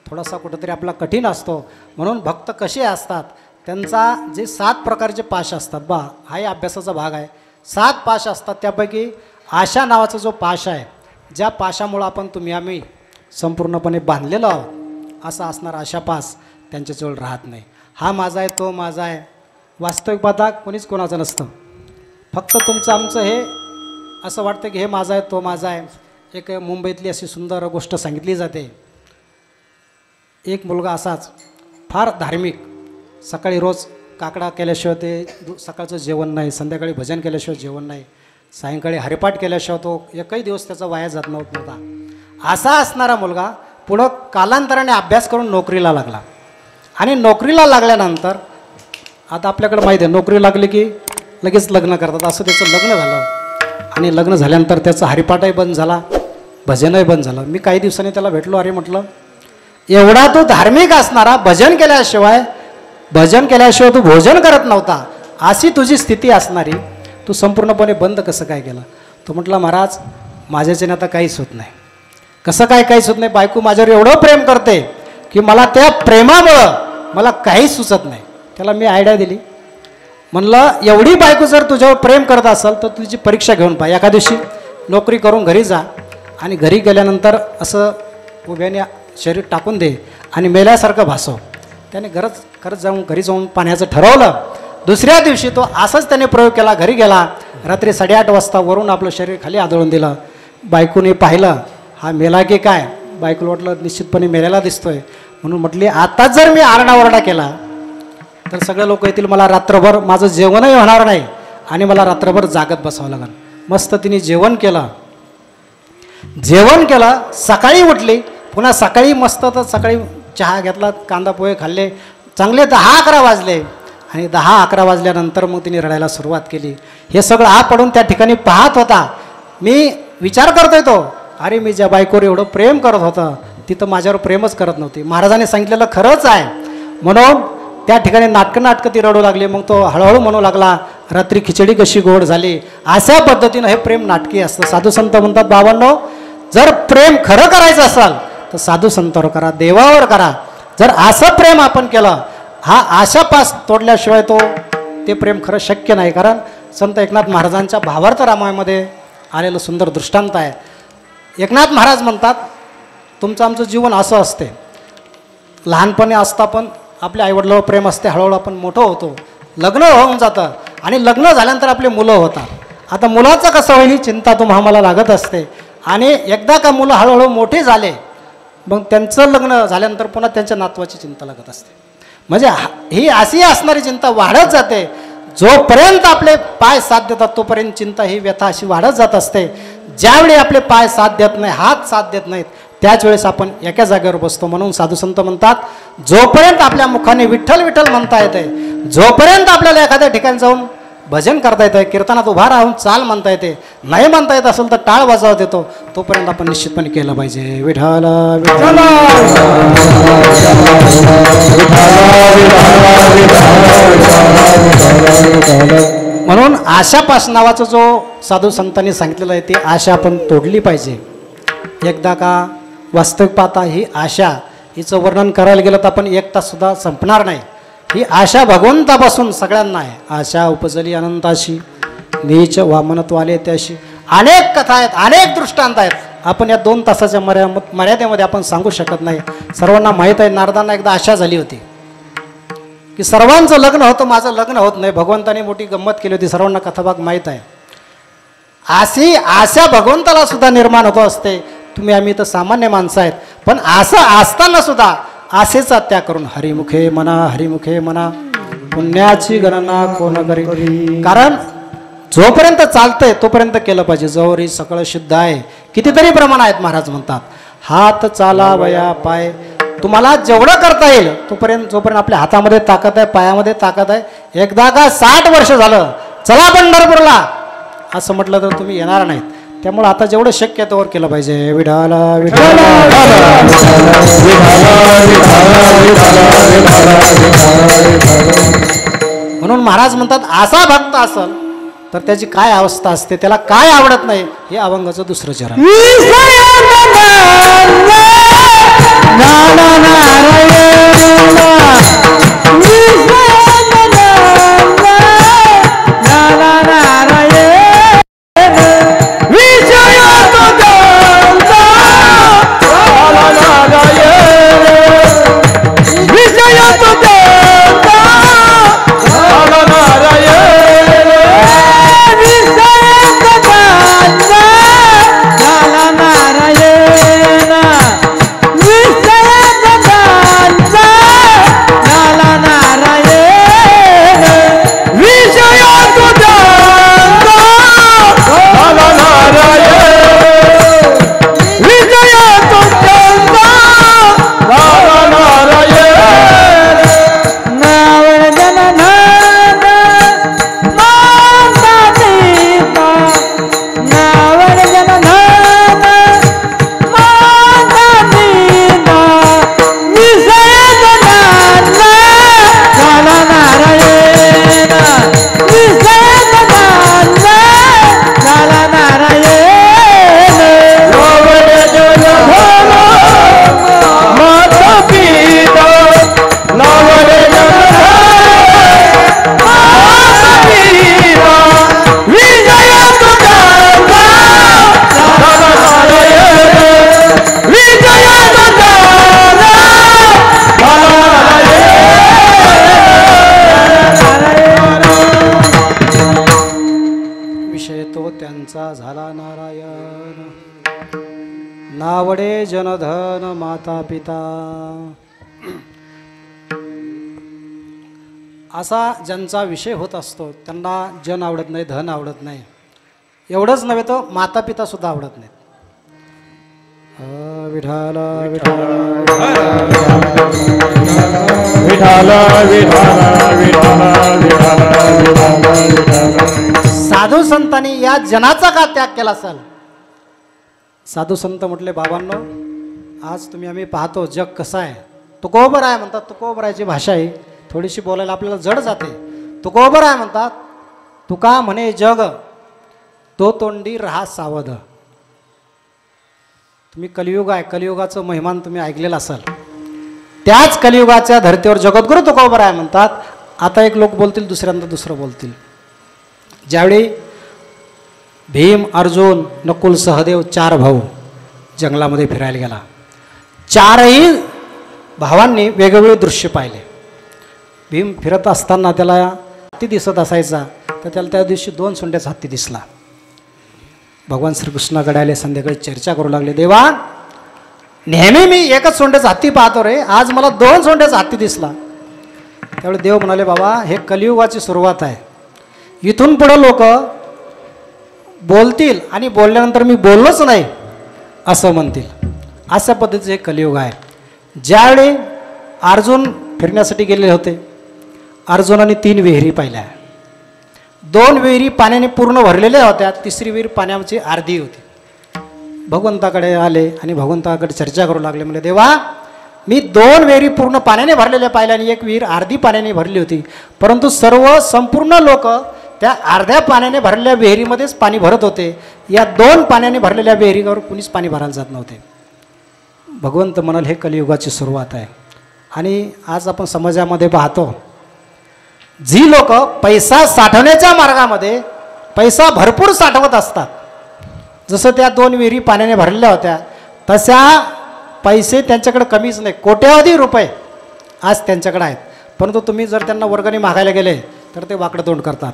S1: थोडासा कुठंतरी आपला कठीण असतो. म्हणून भक्त कसे असतात, त्यांचा जे 7 प्रकारचे पाश असतात बा, हाही अभ्यासाचा भाग आहे. 7 पाश असतात. त्यापैकी आशा नावाचा जो पाश आहे, ज्या पाशामुळं आपण तुम्ही आम्ही संपूर्णपणे बांधलेलो आहोत, असा असणारा आशापास त्यांच्याजवळ राहत नाही. हा माझा आहे, तो माझा आहे. वास्तविक पाहता कोणीच कोणाचं नसतं. फक्त तुमचं आमचं हे असं वाटतं की हे माझा आहे, तो माझा आहे. एक मुंबईतली अशी सुंदर गोष्ट सांगितली जाते. एक मुलगा असाच फार धार्मिक, सकाळी रोज काकडा केल्याशिवाय ते सकाळचं जेवण नाही, संध्याकाळी भजन केल्याशिवाय जेवण नाही, सायंकाळी हरिपाठ केल्याशिवाय तो एकही दिवस त्याचा वाया जात नव्हता. असा असणारा मुलगा पुढं कालांतराने अभ्यास करून नोकरीला लागला. आणि नोकरीला लागल्यानंतर आता आपल्याकडे माहिती आहे, नोकरी लागली की लगेच लग्न करतात. असं त्याचं लग्न झालं. आणि लग्न झाल्यानंतर त्याचा हरिपाठही बंद झाला, भजनही बंद झालं. मी काही दिवसांनी त्याला भेटलो. अरे म्हटलं, एवढा तो धार्मिक असणारा, भजन केल्याशिवाय तू भोजन करत नव्हता, अशी तुझी स्थिती असणारी, तू संपूर्णपणे बंद कसं काय केलं? तो म्हटला, महाराज माझ्याच्याने आता काहीच होत नाही. कसं काय काहीच होत नाही? बायको माझ्यावर एवढं प्रेम करते की मला त्या प्रेमामुळं मला काहीच सुचत नाही. त्याला मी आयडिया दिली. म्हणलं, एवढी बायको जर तुझ्यावर प्रेम करत असेल तर तुझी परीक्षा घेऊन पाहा. एका दिवशी नोकरी करून घरी जा आणि घरी गेल्यानंतर असं उभ्याने शरीर टाकून दे आणि मेल्यासारखं भासव. त्याने खरंच घरी जाऊन पाण्याचं ठरवलं. दुसऱ्या दिवशी तो असाच त्याने प्रयोग केला. घरी गेला, रात्री 8:30 वाजता वरून आपलं शरीर खाली आदळून दिलं. बायकोने पाहिलं, हा मेला की काय? बायकोला वाटलं निश्चितपणे मेल्याला दिसतोय. म्हणून म्हटली, आताच जर मी आरडाओरडा केला तर सगळे लोक येतील, मला रात्रभर माझं जेवणही होणार नाही आणि मला रात्रभर जागत बसावं लागेल. मस्त तिने जेवण केलं. सकाळी उठली, पुन्हा सकाळी मस्त तर सकाळी चहा घेतला, कांदा पोहे खाल्ले. चांगले 10-11 वाजले. आणि 10-11 वाजल्यानंतर मग तिने रडायला सुरुवात केली. हे सगळं हा पडून त्या ठिकाणी पाहत होता. मी विचार करतोय तो, अरे मी ज्या बायकोवर एवढं प्रेम करत होतं तिथं माझ्यावर प्रेमच करत नव्हती. महाराजांनी सांगितलेलं खरंच आहे. म्हणून त्या ठिकाणी नाटकं ती रडू लागली. मग तो हळूहळू म्हणू लागला, रात्री खिचडी कशी गोड झाली. अशा पद्धतीनं हे प्रेम नाटकी असतं. साधू संत म्हणतात, बाबांनो, जर प्रेम खरं करायचं असाल तर साधू संतावर करा, देवावर करा. जर असं प्रेम आपण केलं, हा आशापास तोडल्याशिवाय ते प्रेम खरं शक्य नाही. कारण संत एकनाथ महाराजांच्या भावार्थ रामायणामध्ये आलेलं सुंदर दृष्टांत आहे. एकनाथ महाराज म्हणतात, तुमचं आमचं जीवन असं असते, लहानपणी असता पण आपल्या आईवडिलावर प्रेम असते, हळूहळू आपण मोठं होतो, लग्न होऊन जातं आणि लग्न झाल्यानंतर आपले मुलं होतात. आता मुलाचं कसं होईल ही चिंता तुम्हाला लागत असते. आणि एकदा का मुलं हळूहळू मोठे झाले, मग त्यांचं लग्न झाल्यानंतर पुन्हा त्यांच्या नातवाची चिंता लागत असते. म्हणजे ही अशी असणारी चिंता वाढत जाते. जोपर्यंत आपले पाय साथ देतात तोपर्यंत चिंता ही व्यथा अशी वाढत जात असते. ज्यावेळी आपले पाय साथ देत नाही, हात साथ देत नाहीत, त्याच वेळेस आपण एका जागेवर बसतो. म्हणून साधू संत म्हणतात, जोपर्यंत आपल्या मुखाने विठ्ठल विठ्ठल म्हणता येते, जोपर्यंत आपल्याला एखाद्या ठिकाणी जाऊन भजन करता येतं, कीर्तनात उभा राहून चाल म्हणता येते, नाही म्हणता येत असेल तर टाळ वाजवत येतो, तोपर्यंत आपण निश्चितपणे केलं पाहिजे. विठ्ठल विठ्ठल. म्हणून आशापास नावाचा जो साधू संतांनी सांगितलेलं आहे, ती आशा आपण तोडली पाहिजे. एकदा का वास्तविक पाहता ही आशा, हिचं वर्णन करायला गेलं तर आपण एक तास सुद्धा संपणार नाही. ही आशा भगवंतापासून सगळ्यांना आहे. आशा उपजली अनंताशी, नीच वामनत्व आले त्याशी. अनेक कथा आहेत, अनेक दृष्टांत आहेत. आपण या 2 तासाच्या मर्यादेमध्ये आपण सांगू शकत नाही. सर्वांना माहीत आहे, नारदांना एकदा आशा झाली होती की सर्वांचं लग्न होतं, माझं लग्न होत नाही. भगवंताने मोठी गंमत केली होती, सर्वांना कथाभाग माहीत आहे. अशी आशा भगवंताला सुद्धा निर्माण होत असते. तुम्ही आम्ही तर सामान्य माणसं आहेत, पण असं असताना सुद्धा आशेचा त्याग करून हरिमुखे म्हणा पुण्याची गणना कोण करी. कारण जोपर्यंत चालतंय तोपर्यंत केलं पाहिजे. जोवरी सगळं शुद्ध आहे. कितीतरी प्रमाण आहेत. महाराज म्हणतात, हात चालावया पाय. तुम्हाला जेवढं करता येईल तोपर्यंत, जोपर्यंत आपल्या हातामध्ये ताकद आहे, पायामध्ये ताकद आहे. एकदा का 60 वर्ष झालं, चला पंढरपूरला असं म्हटलं तर तुम्ही येणार नाहीत. त्यामुळे आता जेवढं शक्य आहे तोवर केलं पाहिजे. विठाला विठाला. म्हणून महाराज म्हणतात, असा भक्त असल तर त्याची काय अवस्था असते, त्याला काय आवडत नाही, हे अभंगाचं दुसरं चरण. झाला नारायण. नावडे जनधन माता पिता. असा ज्यांचा विषय होत असतो त्यांना जन आवडत नाही, धन आवडत नाही. एवढंच नव्हे तर माता पिता सुद्धा आवडत नाहीत. विठाला विठाला साधू संतांनी या जनाचा का त्याग केला असेल साधू संत म्हटले, बाबांनो आज आम्ही पाहतो जग कसं आहे. तुकोबर आहे म्हणतात. तुकोबरायची भाषा आहे थोडीशी बोलायला आपल्याला जड जाते. तुकोबर आहे म्हणतात. तुका म्हणे जग तो तोंडी राहा सावध. तुम्ही कलियुग आहे, कलियुगाचं महिमान तुम्ही ऐकलेलं असाल. त्याच कलियुगाच्या धर्तीवर जगद्गुरु तुकोबर आहे म्हणतात. आता एक लोक बोलतील, दुसऱ्यांदा दुसरं बोलतील. ज्यावेळी भीम, अर्जुन, नकुल, सहदेव 4 भाऊ जंगलामध्ये फिरायला गेला. 4ही भावांनी वेगवेगळे दृश्य पाहिले. भीम फिरत असताना त्याला हत्ती दिसत असायचा, तर त्याला त्या दिवशी 2 सोंड्याचा हत्ती दिसला. भगवान श्रीकृष्णाकडे आले, संध्याकाळी चर्चा करू लागले, देवा नेहमी मी एकच सोंड्याचा हत्ती पाहतो रे, आज मला 2 सोंड्याचा हत्ती दिसला. त्यावेळी देव म्हणाले, बाबा हे कलियुगाची सुरुवात आहे. इथून पुढे लोक बोलतील आणि बोलल्यानंतर मी बोललोच नाही असं म्हणतील. अशा पद्धतीचं हे कलियुग आहे. ज्यावेळी अर्जुन फिरण्यासाठी गेलेले होते, अर्जुनाने 3 विहिरी पाहिल्या. 2 विहिरी पाण्याने पूर्ण भरलेल्या होत्या, 3री विहीर पाण्याची अर्धी होती. भगवंताकडे आले आणि भगवंताकडे चर्चा करू लागले. म्हणजे देवा मी 2 विहिरी पूर्ण पाण्याने भरलेल्या पाहिल्या आणि 1 विहीर अर्धी पाण्याने भरली होती, परंतु संपूर्ण लोक त्या अर्ध्या पाण्याने भरलेल्या विहिरीमध्येच पाणी भरत होते. या 2 पाण्याने भरलेल्या विहिरीवर कुणीच पाणी भरायला जात नव्हते. भगवंत म्हणाल हे कलियुगाची सुरुवात आहे. आणि आज आपण समाजामध्ये पाहतो, जी लोक पैसा साठवण्याच्या मार्गामध्ये पैसा भरपूर साठवत असतात, जसं त्या 2 विहिरी पाण्याने भरलेल्या होत्या, तशा पैसे त्यांच्याकडे कमीच नाही, कोट्यावधी रुपये आज त्यांच्याकडे आहेत. परंतु तुम्ही जर त्यांना वर्गणी मागायला गेले तर ते वाकडं तोंड करतात.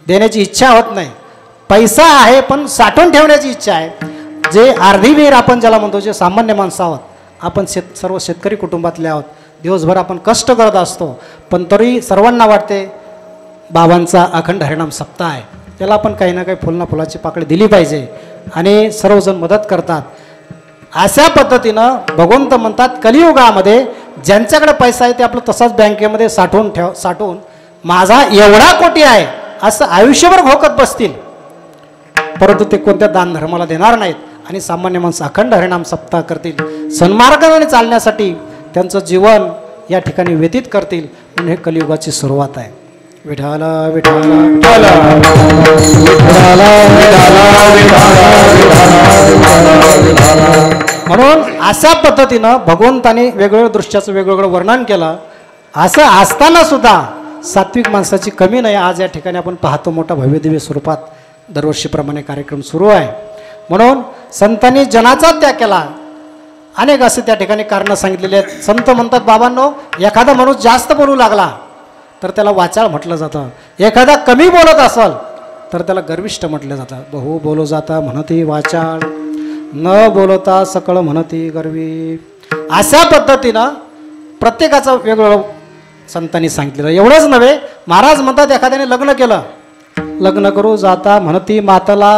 S1: देण्याची इच्छा होत नाही. पैसा आहे पण साठवून ठेवण्याची इच्छा आहे. जे अर्धी विहीर आपण ज्याला म्हणतो, जे सामान्य माणसं आहोत, आपण सर्व शेतकरी कुटुंबातले आहोत, दिवसभर आपण कष्ट करत असतो, पण तरी सर्वांना वाटते बाबांचा अखंड हरिनाम सप्ताह आहे, त्याला आपण काही ना काही फुलना फुलाची पाकळी दिली पाहिजे आणि सर्वजण मदत करतात. अशा पद्धतीनं भगवंत म्हणतात कलियुगामध्ये ज्यांच्याकडे पैसा आहे ते आपलं तसाच बँकेमध्ये साठवून माझा एवढा कोटी आहे असं आयुष्यभर घोकत बसतील, परंतु ते कोणत्या दान धर्माला देणार नाहीत आणि सामान्य माणसं अखंड हरिनाम सप्ताह करतील, सन्मार्गाने चालण्यासाठी त्यांचं जीवन या ठिकाणी व्यतीत करतील. म्हणून हे कलियुगाची सुरुवात आहे. विठाला विठाला म्हणून अशा पद्धतीनं भगवंताने वेगवेगळ्या दृश्याचं वेगवेगळं वर्णन केलं. असं असताना सुद्धा सात्विक माणसाची कमी नाही. आज या ठिकाणी आपण पाहतो मोठा भव्यदिव्य स्वरूपात दरवर्षीप्रमाणे कार्यक्रम सुरू आहे. म्हणून संतांनी जनाचा त्याग केला. अनेक असे त्या ठिकाणी कारणं सांगितलेले आहेत. संत म्हणतात बाबांनो, एखादा माणूस जास्त बोलू लागला तर त्याला वाचाळ म्हटलं जातं, एखादा कमी बोलत असेल तर त्याला गर्विष्ठ म्हटलं जातं. बहु बोलो जाता म्हणती वाचाळ, न बोलता सकळ म्हणती गर्वी. अशा पद्धतीनं प्रत्येकाचं वेगवेगळं संतांनी सांगितलेलं. एवढंच नव्हे, महाराज म्हणतात एखाद्याने लग्न केलं, लग्न करू जाता म्हणती मातला,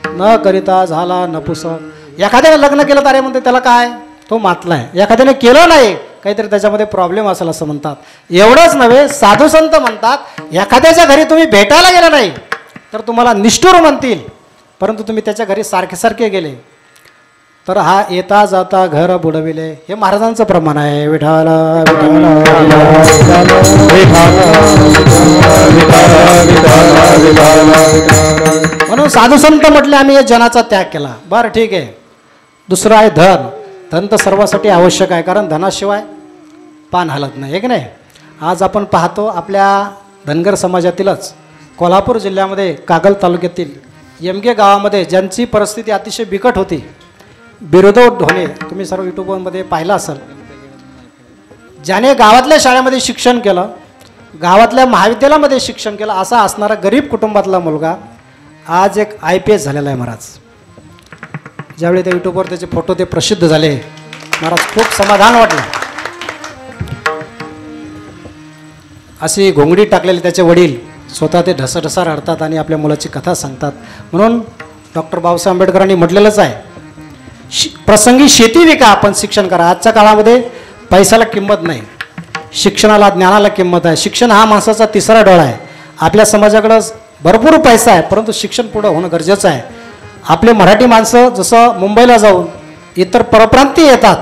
S1: न करिता झाला नपुसक. एखाद्याने लग्न केलं तर अरे म्हणते त्याला काय, तो मातला आहे. एखाद्याने केलं नाही, काहीतरी त्याच्यामध्ये प्रॉब्लेम असेल असं म्हणतात. एवढंच नव्हे, साधू संत म्हणतात एखाद्याच्या घरी तुम्ही भेटायला गेला नाही तर तुम्हाला निष्ठुर म्हणतील, परंतु तुम्ही त्याच्या घरी सारखे सारखे गेले तर हा येता जाता घर बुडविले. हे महाराजांचं प्रमाण आहे. विठाला म्हणून साधू संत म्हटले आम्ही या जनाचा त्याग केला. बरं ठीक आहे. दुसरं आहे धन. धन तर सर्वासाठी आवश्यक आहे, कारण धनाशिवाय पान हलत नाही, हे की नाही. आज आपण पाहतो आपल्या धनगर समाजातीलच कोल्हापूर जिल्ह्यामध्ये कागल तालुक्यातील यमगे गावामध्ये ज्यांची परिस्थिती अतिशय बिकट होती, बिरुदो ढोणे, तुम्ही सर्व यूट्यूबमध्ये पाहिलं असेल, ज्याने गावातल्या शाळेमध्ये शिक्षण केलं, गावातल्या महाविद्यालयामध्ये शिक्षण केलं, असा असणारा गरीब कुटुंबातला मुलगा आज एक IPS झालेला आहे महाराज. ज्यावेळी त्या यूट्यूबवर त्याचे फोटो ते प्रसिद्ध झाले, महाराज खूप समाधान वाटलं. अशी घोंगडी टाकलेली त्याचे वडील स्वतः ते ढसढसा रडतात आणि आपल्या मुलाची कथा सांगतात. म्हणून डॉक्टर बाबासाहेब आंबेडकरांनी म्हटलेलंच आहे, प्रसंगी शेती विका पण शिक्षण करा. आजच्या काळामध्ये पैशाला किंमत नाही, शिक्षणाला, ज्ञानाला किंमत आहे. शिक्षण हा माणसाचा तिसरा डोळा आहे. आपल्या समाजाकडं भरपूर पैसा आहे, परंतु शिक्षण पुढं होणं गरजेचं आहे. आपले मराठी माणसं जसं मुंबईला जाऊन इतर परप्रांतीय येतात,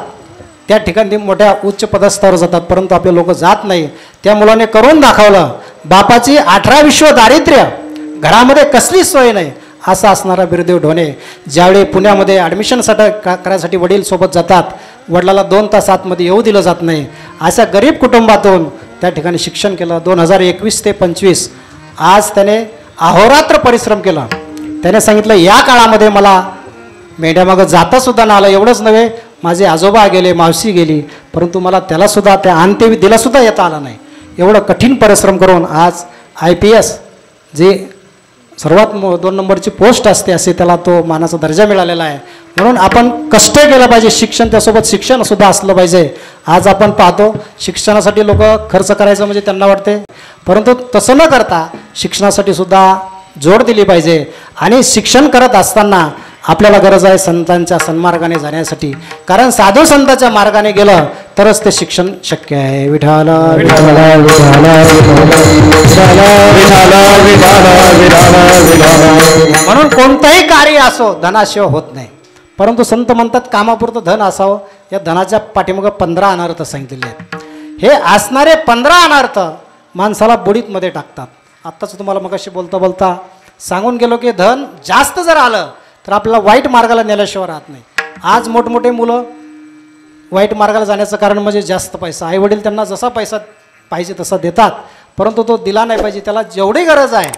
S1: त्या ठिकाणी मोठ्या उच्च पदस्थावर जातात, परंतु आपले लोक जात नाही. त्या मुलाने करून दाखवलं. बापाची 18 विश्व दारिद्र्य, घरामध्ये कसलीच सोय नाही असा असणारा बिरदेव ढोणे ज्यावेळी पुण्यामध्ये ॲडमिशनसाठी करायसाठी वडील सोबत जातात, वडिलाला 2 तास आतमध्ये येऊ दिलं जात नाही. अशा गरीब कुटुंबातून त्या ठिकाणी शिक्षण केलं. 2021 ते 25 आज त्याने अहोरात्र परिश्रम केला. त्याने सांगितलं या काळामध्ये मला मेंढ्यामागं जातासुद्धा ना आलं. एवढंच नव्हे, माझे आजोबा गेले, मावशी गेली, परंतु मला त्यालासुद्धा त्या अंत्यविधीलासुद्धा येता आला नाही. एवढं कठीण परिश्रम करून आज IPS जे सर्वात 2 नंबरची पोस्ट असते असे त्याला तो मानाचा दर्जा मिळालेला आहे. म्हणून आपण कष्ट केलं पाहिजे. शिक्षण त्यासोबत शिक्षणसुद्धा असलं पाहिजे. आज आपण पाहतो शिक्षणासाठी लोक खर्च करायचं म्हणजे त्यांना वाटते, परंतु तसं न करता शिक्षणासाठी सुद्धा जोड दिली पाहिजे. आणि शिक्षण करत असताना आपल्याला गरज आहे संतांच्या सन्मार्गाने जाण्यासाठी, कारण साधू संतांच्या मार्गाने गेलं तरच ते शिक्षण शक्य आहे. विठ्ठल म्हणून कोणतंही कार्य असो धनाशिवाय होत नाही, परंतु संत म्हणतात कामापुरतं धन असावं. या धनाच्या पाठीमागं 15 अनर्थ सांगितलेले आहेत. हे असणारे 15 अनर्थ माणसाला बुडीतमध्ये टाकतात. आत्ताच तुम्हाला मगाशी बोलता बोलता सांगून गेलो की धन जास्त जर आलं तर आपल्याला वाईट मार्गाला नेल्याशिवाय राहत नाही. आज मोठमोठे मुलं वाईट मार्गाला जाण्याचं कारण म्हणजे जास्त पैसा. आईवडील त्यांना जसा पैसा पाहिजे तसा देतात, परंतु तो दिला नाही पाहिजे. त्याला जेवढी गरज आहे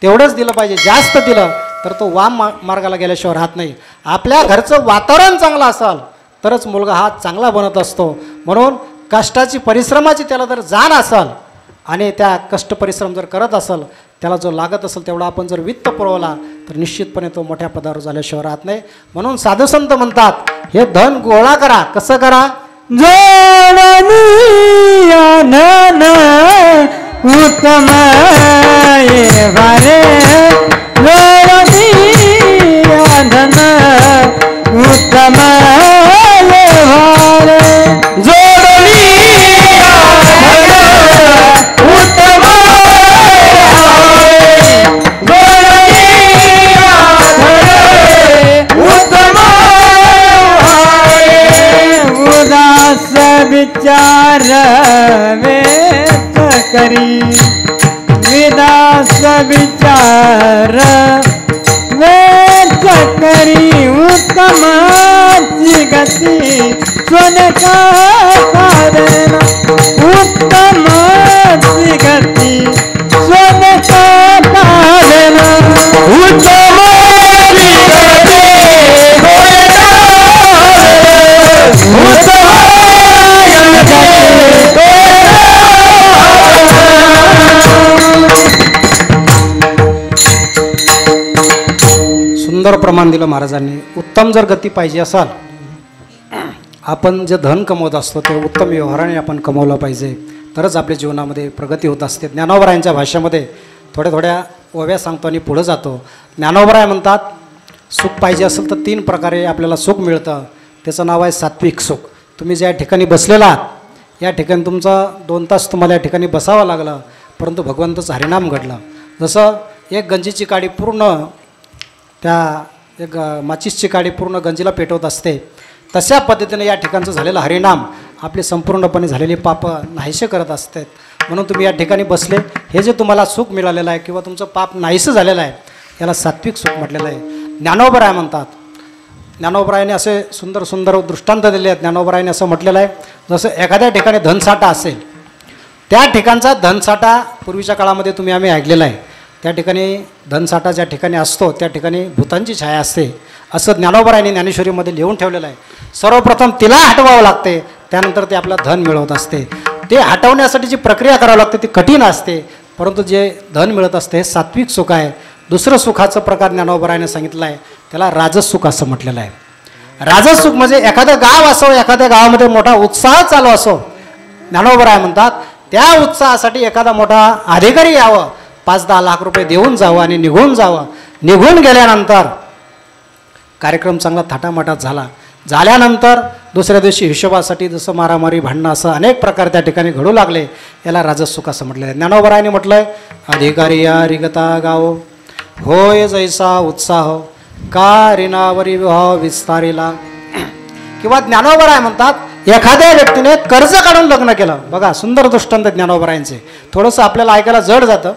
S1: तेवढंच दिलं पाहिजे. जास्त दिलं तर तो वाम मार्गाला गेल्याशिवाय राहत नाही. आपल्या घरचं वातावरण चांगलं असेल तरच मुलगा हा चांगला बनत असतो. म्हणून कष्टाची परिश्रमाची त्याला जर जाण असेल आणि त्या कष्ट परिश्रम जर करत असेल, त्याला जो लागत असेल तेवढा आपण जर वित्त पुरवला तर निश्चितपणे तो मोठ्या पदावर झाल्याशिवाय राहत नाही. म्हणून साधू संत म्हणतात हे धन गोळा करा. कसं करा?
S2: उत्तम धन उत्तम विचार वेत करी विदास विचार वेत करी उत्तमाची गती सोनका कारण उत्तमाची गती सोनका कारण
S1: सुंदर प्रमाण दिलं महाराजांनी. उत्तम जर गती पाहिजे असाल, आपण जे धन कमवत असतो ते उत्तम व्यवहाराने आपण कमवलं पाहिजे, तरच आपल्या जीवनामध्ये प्रगती होत असते. ज्ञानोबरायांच्या भाषेमध्ये थोड्या ओव्या सांगतो आणि पुढं जातो. ज्ञानोबराय म्हणतात सुख पाहिजे असेल तर 3 प्रकारे आपल्याला सुख मिळतं. त्याचं नाव आहे सात्विक सुख. तुम्ही ज्या ठिकाणी बसलेला आहात या ठिकाणी तुमचा 2 तास तुम्हाला या ठिकाणी बसावं लागलं, परंतु भगवंताचं हरिनाम घडलं. जसं एक गंजीची काडी पूर्ण एक माचीसची काडी पूर्ण गंजीला पेटवत असते, तशा पद्धतीने या ठिकाणचं झालेलं हरिनाम आपले संपूर्णपणे झालेली पापं नाहीसे करत असतात. म्हणून तुम्ही या ठिकाणी बसले, हे जे तुम्हाला सुख मिळालेलं आहे किंवा तुमचं पाप नाहीसं झालेलं आहे याला सात्विक सुख म्हटलेलं आहे. ज्ञानोबराय म्हणतात, ज्ञानोबरायाने असे सुंदर सुंदर दृष्टांत दिले आहेत. ज्ञानोबरायाने असं म्हटलेलं आहे, जसं एखाद्या ठिकाणी धनसाठा असेल, त्या ठिकाणचा धनसाठा पूर्वीच्या काळामध्ये तुम्ही आम्ही ऐकलेला आहे, त्या ठिकाणी धनसाठा ज्या ठिकाणी असतो त्या ठिकाणी भूतांची छाया असते, असं ज्ञानोबरायाने ज्ञानेश्वरीमध्ये लिहून ठेवलेलं आहे. सर्वप्रथम तिला हटवावं लागते, त्यानंतर ते आपलं धन मिळवत असते. ते हटवण्यासाठी जी प्रक्रिया करावी लागते ती कठीण असते, परंतु जे धन मिळत असते हे सात्विक सुख आहे. दुसरं सुखाचं प्रकार ज्ञानोबरायाने सांगितलं आहे, त्याला राजस सुख असं म्हटलेलं आहे. राजस सुख म्हणजे एखादं गाव असो, एखाद्या गावामध्ये मोठा उत्साह चालू असो, ज्ञानोबराय म्हणतात त्या उत्साहासाठी एखादा मोठा अधिकारी यावं, 5-10 लाख रुपये देऊन जावं आणि निघून जावं. निघून गेल्यानंतर कार्यक्रम चांगला थाटामाटात झाल्यानंतर दुसऱ्या दिवशी हिशोबासाठी जसं मारामारी भांडणं असं अनेक प्रकार त्या ठिकाणी घडू लागले, याला राजस सुख असं म्हटलेलं आहे. ज्ञानोबरायाने म्हटलं आहे, अधिकारी या रिगता गाव होय जैसा उत्साह का ऋणावरी विवाह विस्तारिला. किंवा ज्ञानोबराय म्हणतात एखाद्या व्यक्तीने कर्ज काढून लग्न केलं. बघा सुंदर दृष्टांत ज्ञानोबरायांचे. थोडंसं आपल्याला ऐकायला जड जातं.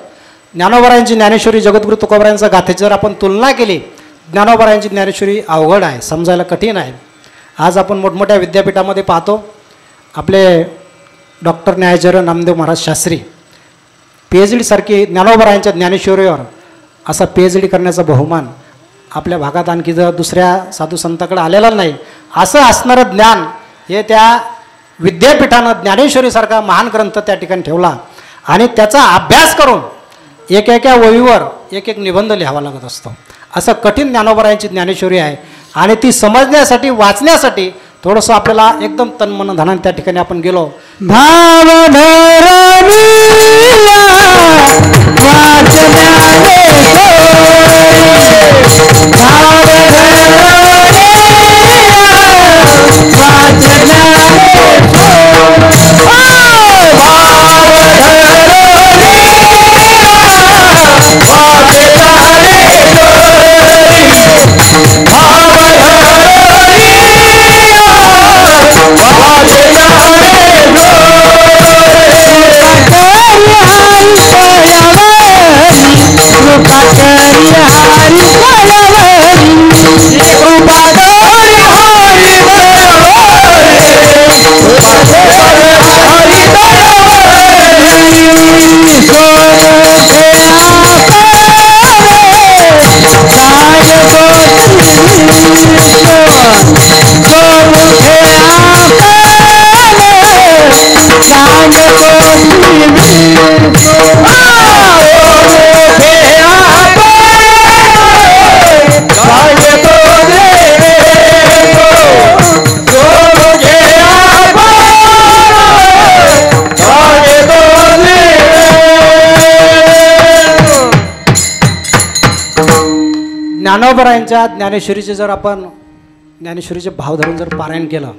S1: ज्ञानोबरायांची ज्ञानेश्वरी जगद्गुरु तुकोबरायांचा गाथेची जर आपण तुलना केली, ज्ञानोबरायांची ज्ञानेश्वरी अवघड आहे, समजायला कठीण आहे. आज आपण मोठमोठ्या विद्यापीठामध्ये पाहतो आपले डॉक्टर न्यायाचार्य नामदेव महाराज शास्त्री PhD सारखी ज्ञानोबरायांच्या ज्ञानेश्वरीवर असा PhD करण्याचा बहुमान आपल्या भागात आणखी जर दुसऱ्या साधू संतांकडे आलेला नाही. असं असणारं ज्ञान हे त्या विद्यापीठानं ज्ञानेश्वरीसारखा महान ग्रंथ त्या ठिकाणी ठेवला आणि त्याचा अभ्यास करून एका वहीवर एक निबंध लिहावा लागत असतो. असं कठीण ज्ञानोबरायांची ज्ञानेश्वरी आहे आणि ती समजण्यासाठी वाचण्यासाठी थोडंसं आपल्याला एकदम तन्मन धनाने त्या ठिकाणी आपण गेलो. ज्ञानोबरायांच्या ज्ञानेश्वरीचे जर आपण ज्ञानेश्वरीचे भाव धरून जर पारायण केलं,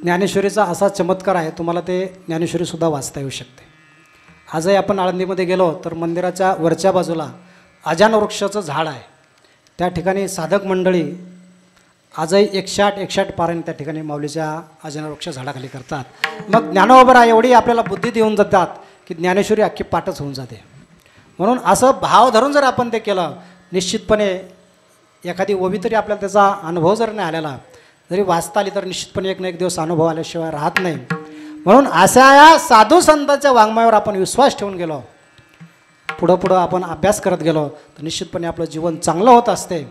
S1: ज्ञानेश्वरीचा असा चमत्कार आहे, तुम्हाला ते ज्ञानेश्वरीसुद्धा वाचता येऊ शकते. आजही आपण आळंदीमध्ये गेलो तर मंदिराच्या वरच्या बाजूला अजान वृक्षाचं झाड आहे. त्या ठिकाणी साधक मंडळी आजही 108 पारायण त्या ठिकाणी माऊलीच्या अजान वृक्ष झाडाखाली करतात. मग ज्ञानोबरा एवढी आपल्याला बुद्धी देऊन जातात की ज्ञानेश्वरी अख्खी पाठच होऊन जाते. म्हणून असं भाव धरून जर आपण ते केलं, निश्चितपणे एखादी ओवी तरी आपल्याला त्याचा अनुभव जर नाही आलेला, जरी वाचता आली तर निश्चितपणे एक ना एक दिवस अनुभव आल्याशिवाय राहत नाही. म्हणून अशा या साधू संतांच्या वाङ्मयावर आपण विश्वास ठेवून गेलो, पुढं आपण अभ्यास करत गेलो तर निश्चितपणे आपलं जीवन चांगलं होत असते.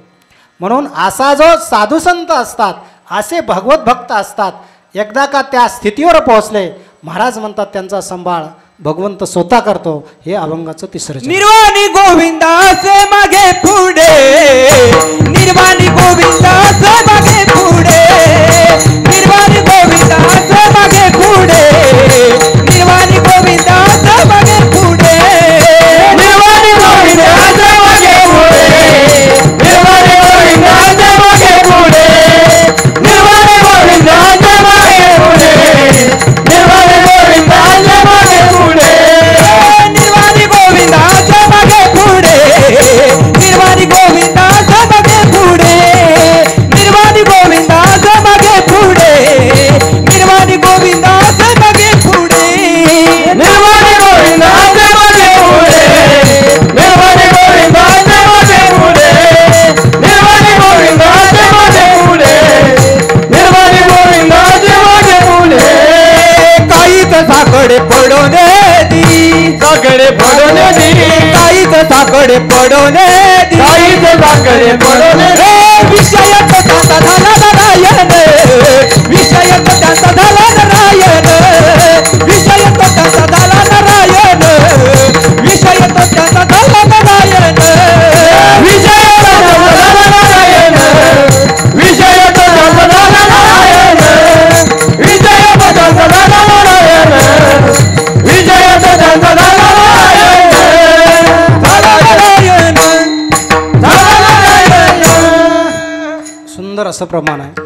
S1: म्हणून असा जो साधू संत असतात, असे भगवत भक्त असतात, एकदा का त्या स्थितीवर पोहोचले, महाराज म्हणतात त्यांचा सांभाळ भगवंत स्वतः करतो. हे अभंगाचं तिसरं.
S2: निर्वाणी गोविंदाचे मागे पुढे, निर्वाणी गोविंदाचे मागे पुढे, निर्वाणी गोविंदाचे मागे पुढे, निर्वाणी गोविंदाचे मागे पुढे, निर्वाणी गोविंदाचे मागे पुढे, निर्वाणी गोविंदाचे मागे पुढे, निर्वाणी गोविंदाचे मागे पुढे, निर्वाणी गोविंदाचे मागे पुढे, निर्वाणी गोविंदाचे मागे पुढे, निर्वाणी गोविंदाचे मागे पुढे, निर्वाणी गोविंदाचे मागे पुढे, निर्वाणी गोविंदाचे मागे पुढे, निर्वाणी गोविंदाचे मागे पुढे, निर्वाणी गोविंदाचे मागे पुढे, निर्वाणी गोविंदाचे मागे पुढे, निर्वाणी गोविंदाचे मागे पुढे. काहीच साकडे पडोने दी, साकडे पडोने दी, काहीच साकडे पडोने दी, काहीच साकडे पडोने रे. विषय तो त्यांचा झाला नारायण, विषय तो त्यांचा झाला नारायण, विषय तो त्यांचा झाला नारायण, विषय तो त्यांचा झाला नारायण, विषय तो त्यांचा झाला नारायण, विषय तो त्यांचा झाला नारायण, विषय तो त्यांचा झाला नारायण, विजय तो त्यांचा झाला नारायण, झाला नारायण, झाला नारायण.
S1: सुंदर असं प्रमाण आहे.